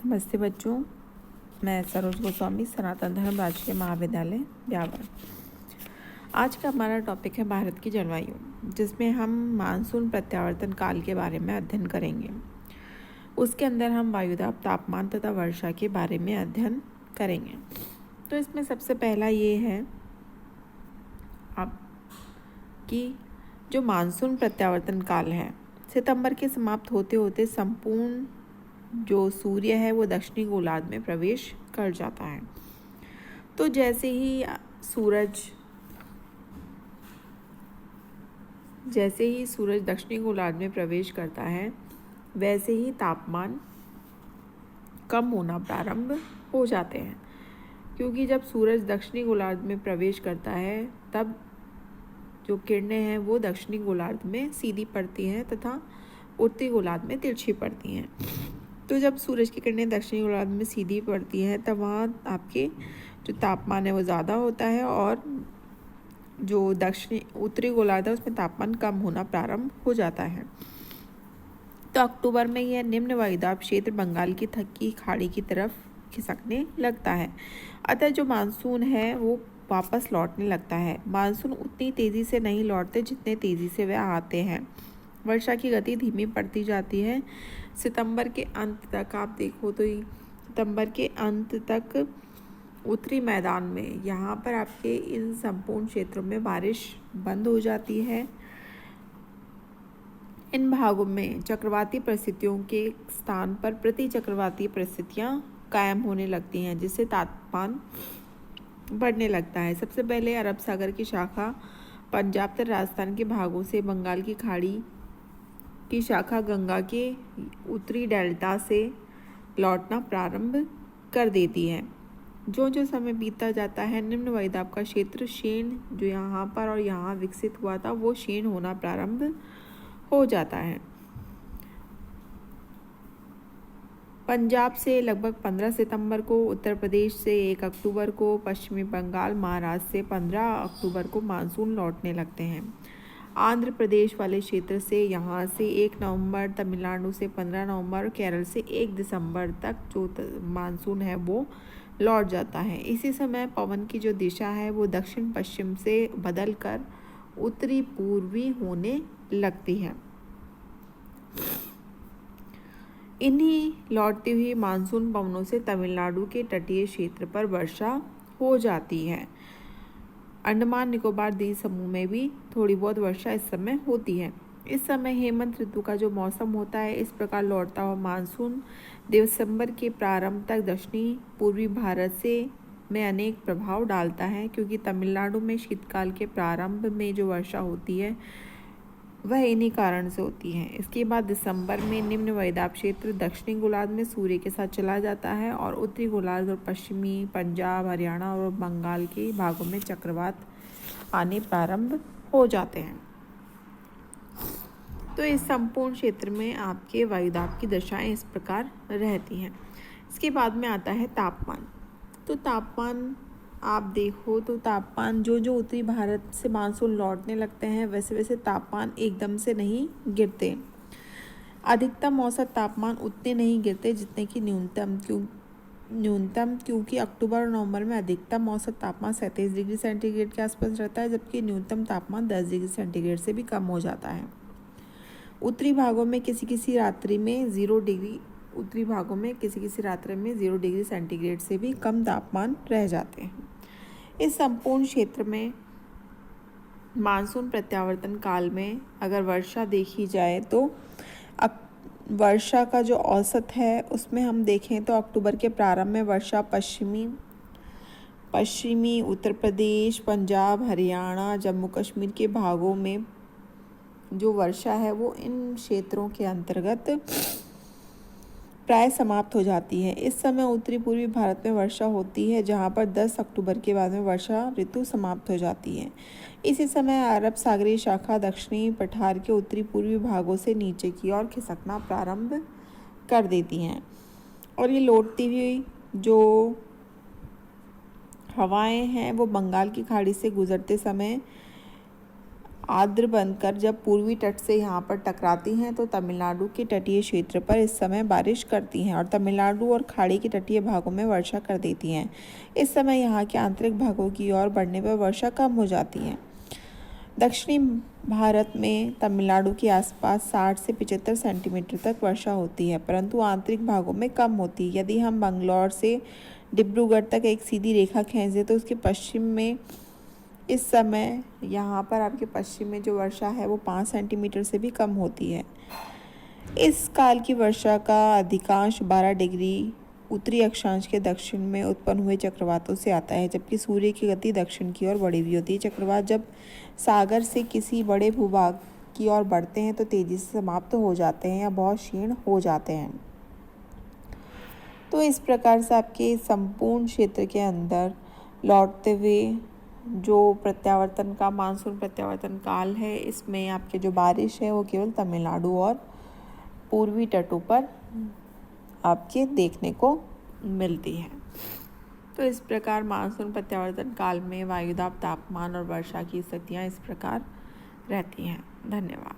नमस्ते बच्चों, मैं सरोज गोस्वामी, सनातन धर्म राजकीय महाविद्यालय ब्यावर। आज का हमारा टॉपिक है भारत की जलवायु, जिसमें हम मानसून प्रत्यावर्तन काल के बारे में अध्ययन करेंगे। उसके अंदर हम वायुदाब, तापमान तथा वर्षा के बारे में अध्ययन करेंगे। तो इसमें सबसे पहला ये है अब कि जो मानसून प्रत्यावर्तन काल है, सितंबर के समाप्त होते होते संपूर्ण जो सूर्य है वो दक्षिणी गोलार्ध में प्रवेश कर जाता है। तो जैसे ही सूरज दक्षिणी गोलार्ध में प्रवेश करता है, वैसे ही तापमान कम होना प्रारंभ हो जाते हैं, क्योंकि जब सूरज दक्षिणी गोलार्ध में प्रवेश करता है तब जो किरणें हैं वो दक्षिणी गोलार्ध में सीधी पड़ती हैं तथा उत्तरी गोलार्ध में तिरछी पड़ती हैं। तो जब सूरज की किरणें दक्षिणी गोलार्ध में सीधी पड़ती हैं तब वहाँ आपके जो तापमान है वो ज़्यादा होता है और जो उत्तरी गोलार्ध है उसमें तापमान कम होना प्रारंभ हो जाता है। तो अक्टूबर में यह निम्न वायुदाब क्षेत्र बंगाल की खाड़ी की तरफ खिसकने लगता है। अतः जो मानसून है वो वापस लौटने लगता है। मानसून उतनी तेज़ी से नहीं लौटते जितने तेज़ी से वह आते हैं। वर्षा की गति धीमी पड़ती जाती है। सितंबर के अंत तक आप देखो तो सितंबर के अंत तक उत्तरी मैदान में यहाँ पर आपके इन संपूर्ण क्षेत्रों में बारिश बंद हो जाती है। इन भागों में चक्रवाती परिस्थितियों के स्थान पर प्रति चक्रवाती परिस्थितियाँ कायम होने लगती हैं, जिससे तापमान बढ़ने लगता है। सबसे पहले अरब सागर की शाखा पंजाब तथा राजस्थान के भागों से बंगाल की खाड़ी की शाखा गंगा के उत्तरी डेल्टा से लौटना प्रारंभ कर देती है। जो जो समय बीतता जाता है, निम्न वायुदाब का क्षेत्र क्षीण जो यहाँ पर और यहाँ विकसित हुआ था वो क्षीण होना प्रारंभ हो जाता है। पंजाब से लगभग 15 सितंबर को, उत्तर प्रदेश से 1 अक्टूबर को, पश्चिमी बंगाल, महाराष्ट्र से 15 अक्टूबर को मानसून लौटने लगते हैं। आंध्र प्रदेश वाले क्षेत्र से यहाँ से 1 नवंबर, तमिलनाडु से 15 नवंबर और केरल से 1 दिसंबर तक जो मानसून है वो लौट जाता है। इसी समय पवन की जो दिशा है वो दक्षिण पश्चिम से बदलकर उत्तरी पूर्वी होने लगती है। इन्हीं लौटती हुई मानसून पवनों से तमिलनाडु के तटीय क्षेत्र पर वर्षा हो जाती है। अंडमान निकोबार द्वीप समूह में भी थोड़ी बहुत वर्षा इस समय होती है। इस समय हेमंत ऋतु का जो मौसम होता है, इस प्रकार लौटता हुआ मानसून दिसंबर के प्रारंभ तक दक्षिणी पूर्वी भारत में अनेक प्रभाव डालता है, क्योंकि तमिलनाडु में शीतकाल के प्रारंभ में जो वर्षा होती है वह इन्हीं कारण से होती है। इसके बाद दिसंबर में निम्न वायुदाब क्षेत्र दक्षिणी गोलार्ध में सूर्य के साथ चला जाता है और उत्तरी गोलार्ध और पश्चिमी पंजाब, हरियाणा और बंगाल के भागों में चक्रवात आने प्रारंभ हो जाते हैं। तो इस संपूर्ण क्षेत्र में आपके वायुदाब की दशाएं इस प्रकार रहती हैं। इसके बाद में आता है तापमान। तो तापमान आप देखो तो तापमान जो उत्तरी भारत से मानसून लौटने लगते हैं वैसे वैसे तापमान एकदम से नहीं गिरते। अधिकतम औसत तापमान उतने नहीं गिरते जितने कि न्यूनतम, क्योंकि अक्टूबर और नवंबर में अधिकतम औसत तापमान 37 डिग्री सेंटीग्रेड के आसपास रहता है, जबकि न्यूनतम तापमान 10 डिग्री सेंटीग्रेड से भी कम हो जाता है। उत्तरी भागों में किसी किसी रात्रि में 0 डिग्री सेंटीग्रेड से भी कम तापमान रह जाते हैं। इस संपूर्ण क्षेत्र में मानसून प्रत्यावर्तन काल में अगर वर्षा देखी जाए तो वर्षा का जो औसत है उसमें हम देखें तो अक्टूबर के प्रारंभ में वर्षा पश्चिमी उत्तर प्रदेश, पंजाब, हरियाणा, जम्मू कश्मीर के भागों में जो वर्षा है वो इन क्षेत्रों के अंतर्गत प्राय समाप्त हो जाती है। इस समय उत्तरी पूर्वी भारत में वर्षा होती है, जहां पर 10 अक्टूबर के बाद में वर्षा ऋतु समाप्त हो जाती है। इसी समय अरब सागरीय शाखा दक्षिणी पठार के उत्तरी पूर्वी भागों से नीचे की ओर खिसकना प्रारंभ कर देती हैं और ये लौटती हुई जो हवाएं हैं वो बंगाल की खाड़ी से गुजरते समय आर्द्र बनकर जब पूर्वी तट से यहाँ पर टकराती हैं तो तमिलनाडु के तटीय क्षेत्र पर इस समय बारिश करती हैं और तमिलनाडु और खाड़ी के तटीय भागों में वर्षा कर देती हैं। इस समय यहाँ के आंतरिक भागों की ओर बढ़ने पर वर्षा कम हो जाती है। दक्षिणी भारत में तमिलनाडु के आसपास 60 से 75 सेंटीमीटर तक वर्षा होती है, परंतु आंतरिक भागों में कम होती है। यदि हम बंगलौर से डिब्रूगढ़ तक एक सीधी रेखा खींच दें तो उसके पश्चिम में इस समय यहाँ पर आपके पश्चिम में जो वर्षा है वो 5 सेंटीमीटर से भी कम होती है। इस काल की वर्षा का अधिकांश 12 डिग्री उत्तरी अक्षांश के दक्षिण में उत्पन्न हुए चक्रवातों से आता है, जबकि सूर्य की गति दक्षिण की ओर बढ़ी हुई होती है। चक्रवात जब सागर से किसी बड़े भूभाग की ओर बढ़ते हैं तो तेजी से समाप्त हो जाते हैं या बहुत क्षीण हो जाते हैं। तो इस प्रकार से आपके संपूर्ण क्षेत्र के अंदर लौटते हुए जो प्रत्यावर्तन का मानसून प्रत्यावर्तन काल है, इसमें आपके जो बारिश है वो केवल तमिलनाडु और पूर्वी तटों पर आपके देखने को मिलती है। तो इस प्रकार मानसून प्रत्यावर्तन काल में वायुदाब, तापमान और वर्षा की स्थितियाँ इस प्रकार रहती हैं। धन्यवाद।